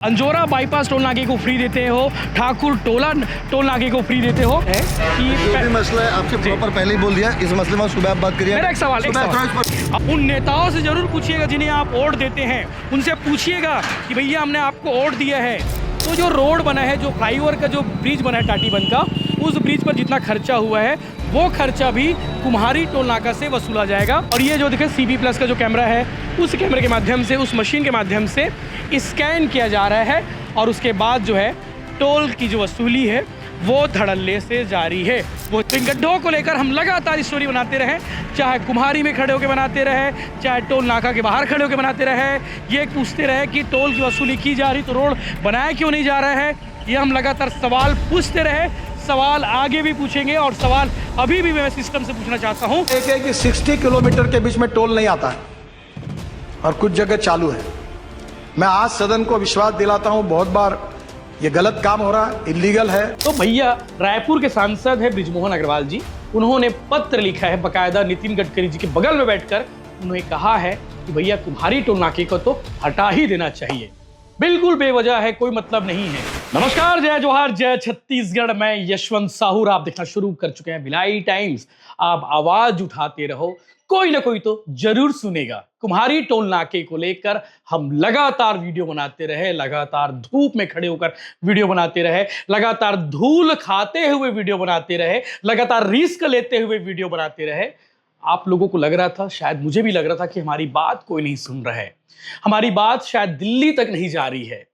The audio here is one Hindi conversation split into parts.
अंजोरा बाईपास टोल नाके को फ्री देते हो, ठाकुर टोला टोल नाके को फ्री देते हो कि जो भी मसला है आपसे प्रॉपर पहले ही बोल दिया, इस मसले में सुबह आप बात करिए। मेरा एक सवाल उन नेताओं से जरूर पूछिएगा जिन्हें आप वोट देते हैं, उनसे पूछिएगा कि भैया हमने आपको वोट दिया है तो जो रोड बना है, जो फ्लाईओवर का जो ब्रिज बना है टाटीबंध का, उस ब्रिज पर जितना खर्चा हुआ है वो खर्चा भी कुम्हारी टोल नाका से वसूला जाएगा। और ये जो देखे CP+ का जो कैमरा है, उस कैमरे के माध्यम से, उस मशीन के माध्यम से स्कैन किया जा रहा है और उसके बाद जो है टोल की जो वसूली है वो धड़ल्ले से जारी है। वो इन गड्ढों को लेकर हम लगातार स्टोरी बनाते रहे, चाहे कुम्हारी में खड़े होकर बनाते रहे, चाहे टोल नाका के बाहर खड़े होकर बनाते रहे, ये पूछते रहे कि टोल की वसूली की जा रही तो रोड बनाया क्यों नहीं जा रहा है। ये हम लगातार सवाल पूछते रहे, सवाल आगे भी पूछेंगे और सवाल अभी भी मैं सिस्टम से पूछना चाहता हूँ। एक है कि 60 किलोमीटर के बीच में टोल नहीं आता है और कुछ जगह चालू है। मैं आज सदन को विश्वास दिलाता हूँ, बहुत बार ये गलत काम हो रहा है, इलीगल है। तो भैया रायपुर के सांसद है बृजमोहन अग्रवाल जी, उन्होंने पत्र लिखा है बकायदा नितिन गडकरी जी के बगल में बैठकर। उन्होंने कहा है कि भैया कुम्हारी टोल नाके को तो हटा ही देना चाहिए, बिल्कुल बेवजह है, कोई मतलब नहीं है। नमस्कार, जय जोहार, जय छत्तीसगढ़। मैं यशवंत साहू, आप देखना शुरू कर चुके हैं भिलाई टाइम्स। आप आवाज उठाते रहो, कोई ना कोई तो जरूर सुनेगा। कुम्हारी टोल नाके को लेकर हम लगातार वीडियो बनाते रहे, लगातार धूप में खड़े होकर वीडियो बनाते रहे, लगातार धूल खाते हुए वीडियो बनाते रहे, लगातार रिस्क लेते हुए वीडियो बनाते रहे। आप लोगों को लग रहा था, शायद मुझे भी लग रहा था कि हमारी बात कोई नहीं सुन रहा है, हमारी बात शायद दिल्ली तक नहीं जा रही है,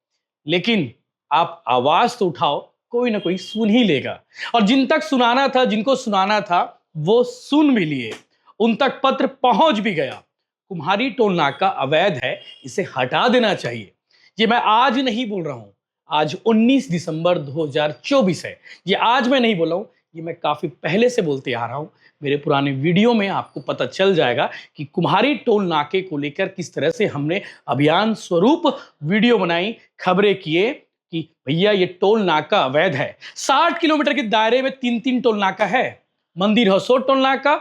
लेकिन आप आवाज तो उठाओ, कोई ना कोई सुन ही लेगा। और जिन तक सुनाना था, जिनको सुनाना था, वो सुन भी लिए, उन तक पत्र पहुंच भी गया। कुम्हारी टोल नाका अवैध है, इसे हटा देना चाहिए। ये मैं आज नहीं बोल रहा हूं, आज 19 दिसंबर 2024 है। ये आज मैं नहीं बोल रहा हूं, ये मैं काफी पहले से बोलते आ रहा हूं। मेरे पुराने वीडियो में आपको पता चल जाएगा कि कुम्हारी टोल नाके को लेकर किस तरह से हमने अभियान स्वरूप वीडियो बनाई, खबरें किए कि भैया ये टोल नाका अवैध है। 60 किलोमीटर के दायरे में 3 टोल नाका है। मंदिर हसोट टोल नाका,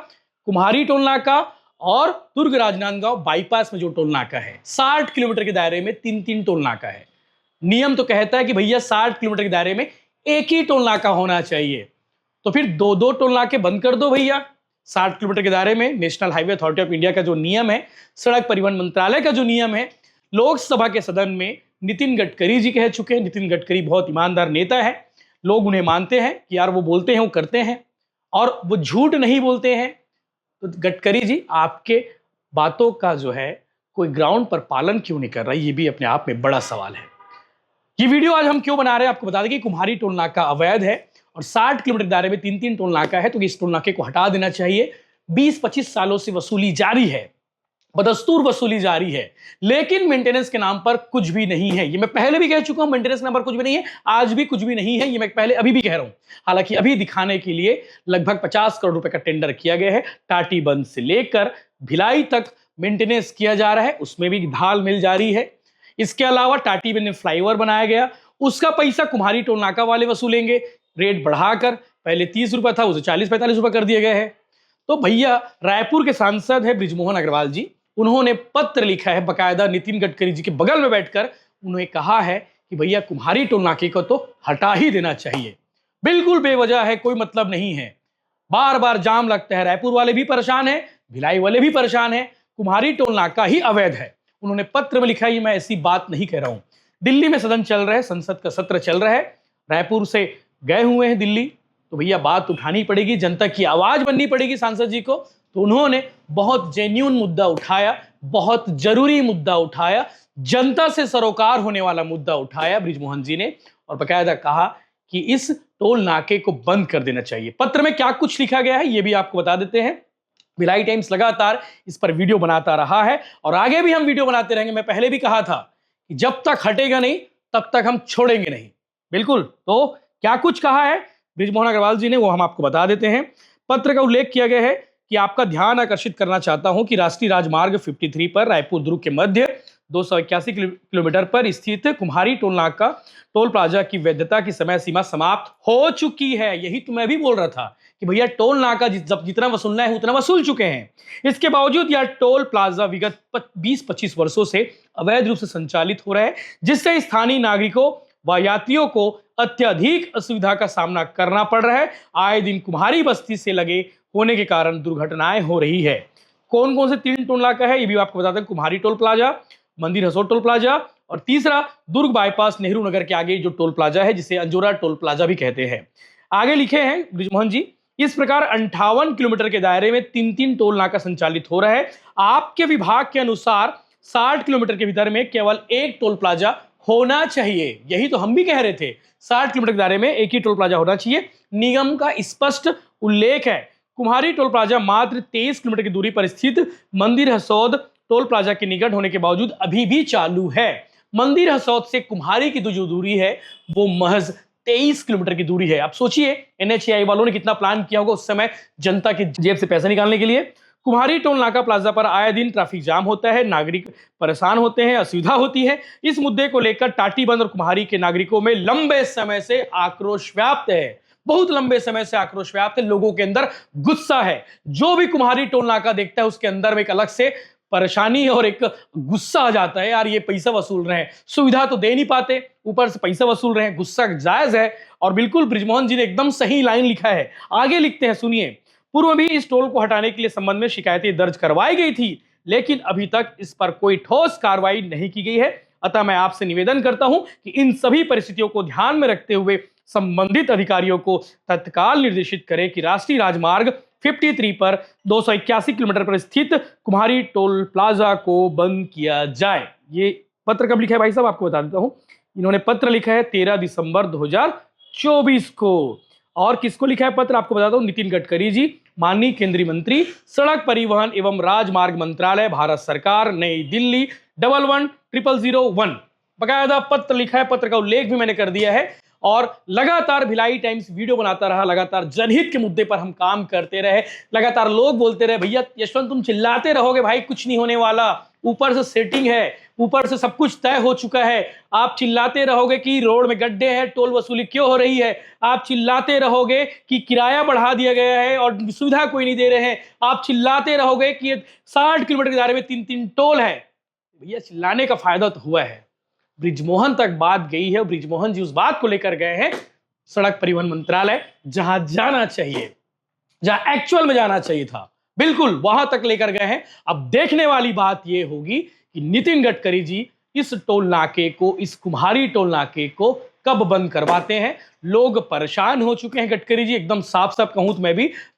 कुम्हारी टोल नाका और दुर्ग राजनांदगांव बाईपास में जो टोल नाका है, 60 किलोमीटर के दायरे में 3 टोल नाका है। नियम तो कहता है कि भैया 60 किलोमीटर के दायरे में एक ही टोल नाका होना चाहिए, तो फिर 2 टोल नाके बंद कर दो भैया। 60 किलोमीटर के दायरे में national highway authority of India का जो नियम है, सड़क परिवहन मंत्रालय का जो नियम है, लोकसभा के सदन में नितिन गडकरी जी कह चुके हैं। नितिन गडकरी बहुत ईमानदार नेता है, लोग उन्हें मानते हैं कि यार वो बोलते हैं वो करते हैं और वो झूठ नहीं बोलते हैं। तो गडकरी जी, आपके बातों का जो है कोई ग्राउंड पर पालन क्यों नहीं कर रहा है, ये भी अपने आप में बड़ा सवाल है। ये वीडियो आज हम क्यों बना रहे हैं, आपको बता दें कि कुम्हारी टोल नाका अवैध है और 60 किलोमीटर दायरे में 3 टोल नाका है, तो इस टोल नाके को हटा देना चाहिए। 20-25 सालों से वसूली जारी है, बदस्तूर वसूली जारी है, लेकिन मेंटेनेंस के नाम पर कुछ भी नहीं है। ये मैं पहले भी कह चुका हूं, मेंटेनेंस के नाम पर कुछ भी नहीं है, आज भी कुछ भी नहीं है। ये मैं पहले अभी भी कह रहा हूं। हालांकि अभी दिखाने के लिए लगभग 50 करोड़ रुपए का टेंडर किया गया है। टाटीबंध से लेकर भिलाई तक मेंटेनेंस किया जा रहा है, उसमें भी ढाल मिल जारी है। इसके अलावा टाटीबंध में फ्लाईओवर बनाया गया, उसका पैसा कुम्हारी टोल नाका वाले वसूलेंगे। रेट बढ़ाकर पहले 30 रुपए था, उसे 40-45 रुपए कर दिया गया है। तो भैया रायपुर के सांसद है बृजमोहन अग्रवाल जी, उन्होंने पत्र लिखा है बकायदा नितिन गडकरी जी के बगल में बैठकर। उन्होंने कहा है कि भैया कुम्हारी टोल नाके को तो हटा ही देना चाहिए, बिल्कुल बेवजह है, कोई मतलब नहीं है। बार बार जाम लगता है, रायपुर वाले भी परेशान है, भिलाई वाले भी परेशान है, कुम्हारी टोल नाका ही अवैध है। उन्होंने पत्र में लिखा है, मैं ऐसी बात नहीं कह रहा हूं। दिल्ली में सदन चल रहा है, संसद का सत्र चल रहा है, रायपुर से गए हुए हैं दिल्ली, तो भैया बात उठानी पड़ेगी, जनता की आवाज बननी पड़ेगी सांसद जी को। तो उन्होंने बहुत जेन्युइन मुद्दा उठाया, बहुत जरूरी मुद्दा उठाया, जनता से सरोकार होने वाला मुद्दा उठाया बृजमोहन जी ने, और बकायदा कहा कि इस टोल नाके को बंद कर देना चाहिए। पत्र में क्या कुछ लिखा गया है ये भी आपको बता देते हैं। भिलाई टाइम्स लगातार इस पर वीडियो बनाता रहा है और आगे भी हम वीडियो बनाते रहेंगे। मैं पहले भी कहा था कि जब तक हटेगा नहीं तब तक हम छोड़ेंगे नहीं, बिल्कुल। तो क्या कुछ कहा है बृजमोहन अग्रवाल जी ने, वो हम आपको बता देते हैं। पत्र का उल्लेख किया गया है कि आपका ध्यान आकर्षित करना चाहता हूं कि राष्ट्रीय राजमार्ग 53 पर रायपुर दुर्ग के मध्य 281 किलोमीटर पर स्थित कुम्हारी टोल नाका टोल प्लाजा की वैधता की समय सीमा समाप्त हो चुकी है। यही तो मैं भी बोल रहा था कि भैया टोल नाका जितना वसूलना है उतना वसूल चुके हैं। इसके बावजूद यह टोल प्लाजा विगत 20-25 वर्षों से अवैध रूप से संचालित हो रहा है, जिससे स्थानीय नागरिकों व यात्रियों को अत्यधिक असुविधा का सामना करना पड़ रहा है। आए दिन कुम्हारी बस्ती से लगे होने के कारण दुर्घटनाएं हो रही है। कौन कौन से 3 टोल नाका है ये भी आपको बताते हैं। कुम्हारी टोल प्लाजा, मंदिर हसोद टोल प्लाजा और तीसरा दुर्ग बाईपास नेहरू नगर के आगे जो टोल प्लाजा है जिसे अंजोरा टोल प्लाजा भी कहते हैं। आगे लिखे हैं बृजमोहन जी, इस प्रकार 58 किलोमीटर के दायरे में 3-3 टोल नाका संचालित हो रहा है। आपके विभाग के अनुसार 60 किलोमीटर के भीतर में केवल एक टोल प्लाजा होना चाहिए। यही तो हम भी कह रहे थे, 60 किलोमीटर के दायरे में एक ही टोल प्लाजा होना चाहिए। निगम का स्पष्ट उल्लेख है। कुम्हारी टोल प्लाजा मात्र 23 किलोमीटर की दूरी पर स्थित मंदिर हसौद टोल प्लाजा के निकट होने के बावजूद अभी भी चालू है। मंदिर हसौद से कुम्हारी की जो दूरी है वो महज 23 किलोमीटर की दूरी है। आप सोचिए NHAI वालों ने कितना प्लान किया होगा उस समय जनता की जेब से पैसा निकालने के लिए। कुम्हारी टोल नाका प्लाजा पर आए दिन ट्रैफिक जाम होता है, नागरिक परेशान होते हैं, असुविधा होती है। इस मुद्दे को लेकर टाटीबंध और कुम्हारी के नागरिकों में लंबे समय से आक्रोश व्याप्त है। बहुत लंबे समय से आक्रोश व्याप्त है। लोगों के अंदर गुस्सा है। जो भी कुम्हारी टोल नाका देखता है उसके अंदर में एक अलग से परेशानी और एक गुस्सा आ जाता है। यार ये पैसा वसूल रहे हैं, सुविधा तो दे नहीं पाते, ऊपर से पैसा वसूल रहे हैं। गुस्सा जायज है और बिल्कुल बृजमोहन जी ने एकदम सही लाइन लिखा है। आगे लिखते हैं, सुनिए। पूर्व में भी इस टोल को हटाने के लिए संबंध में शिकायतें दर्ज करवाई गई थी, लेकिन अभी तक इस पर कोई ठोस कार्रवाई नहीं की गई है। अतः मैं आपसे निवेदन करता हूं कि इन सभी परिस्थितियों को ध्यान में रखते हुए संबंधित अधिकारियों को तत्काल निर्देशित करें कि राष्ट्रीय राजमार्ग 53 पर 281 किलोमीटर पर स्थित कुम्हारी टोल प्लाजा को बंद किया जाए। ये पत्र कब लिखा है भाई साहब, आपको बता देता हूं। इन्होंने पत्र लिखा है 13 दिसंबर 2024 को। और किसको लिखा है पत्र आपको बताता हूं, नितिन गडकरी जी, माननीय केंद्रीय मंत्री सड़क परिवहन एवं राजमार्ग मंत्रालय, भारत सरकार, नई दिल्ली 110001। बकायदा पत्र लिखा है। पत्र का उल्लेख भी मैंने कर दिया है और लगातार भिलाई टाइम्स वीडियो बनाता रहा, लगातार जनहित के मुद्दे पर हम काम करते रहे। लगातार लोग बोलते रहे भैया यशवंत तुम चिल्लाते रहोगे भाई, कुछ नहीं होने वाला, ऊपर से सेटिंग है, ऊपर से सब कुछ तय हो चुका है। आप चिल्लाते रहोगे कि रोड में गड्ढे हैं, टोल वसूली क्यों हो रही है। आप चिल्लाते रहोगे कि किराया बढ़ा दिया गया है और सुविधा कोई नहीं दे रहे हैं। आप चिल्लाते रहोगे कि 60 किलोमीटर के दायरे में 3-3 टोल है। भैया चिल्लाने का फायदा तो हुआ है, बृजमोहन तक बात गई है और बृजमोहन जी उस बात को लेकर गए हैं सड़क परिवहन मंत्रालय, जहां जाना चाहिए, जहां एक्चुअल में जाना चाहिए था, बिल्कुल वहां तक लेकर गए हैं। अब देखने वाली बात यह होगी कि नितिन गडकरी जी इस टोल नाके को, इस कुम्हारी टोल नाके को कब बंद करवाते हैं। लोग परेशान हो चुके हैं। गडकरी जी एकदम साफ साफ कहूं तो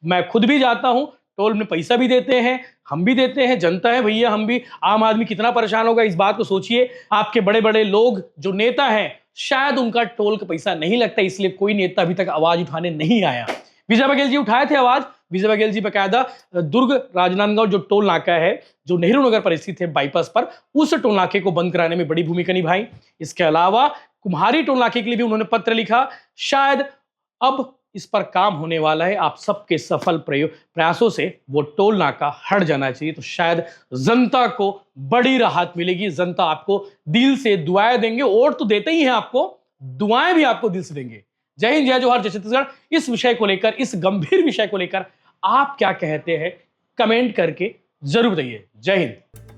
मैं खुद भी जाता हूं, टोल में पैसा भी देते हैं, हम भी देते हैं, जनता है भैया, हम भी। आम आदमी कितना परेशान होगा इस बात को सोचिए। आपके बड़े बड़े लोग जो नेता हैं शायद उनका टोल का पैसा नहीं लगता, इसलिए कोई नेता अभी तक आवाज उठाने नहीं आया। विजय बघेल जी उठाए थे आवाज। विजय बघेल जी बकायदा दुर्ग राजनांदगांव जो टोल नाका है जो नेहरू नगर पर स्थित है बाईपास पर, उस टोल नाके को बंद कराने में बड़ी भूमिका निभाई। इसके अलावा कुम्हारी टोल नाके के लिए भी उन्होंने पत्र लिखा। शायद अब इस पर काम होने वाला है। आप सबके सफल प्रयासों से वो टोल नाका हट जाना चाहिए, तो शायद जनता को बड़ी राहत मिलेगी। जनता आपको दिल से दुआएं देंगे, वोट तो देते ही हैं आपको, दुआएं भी आपको दिल से देंगे। जय हिंद, जय जोहार, जय छत्तीसगढ़। इस विषय को लेकर, इस गंभीर विषय को लेकर आप क्या कहते हैं, कमेंट करके जरूर बताइए। जय हिंद।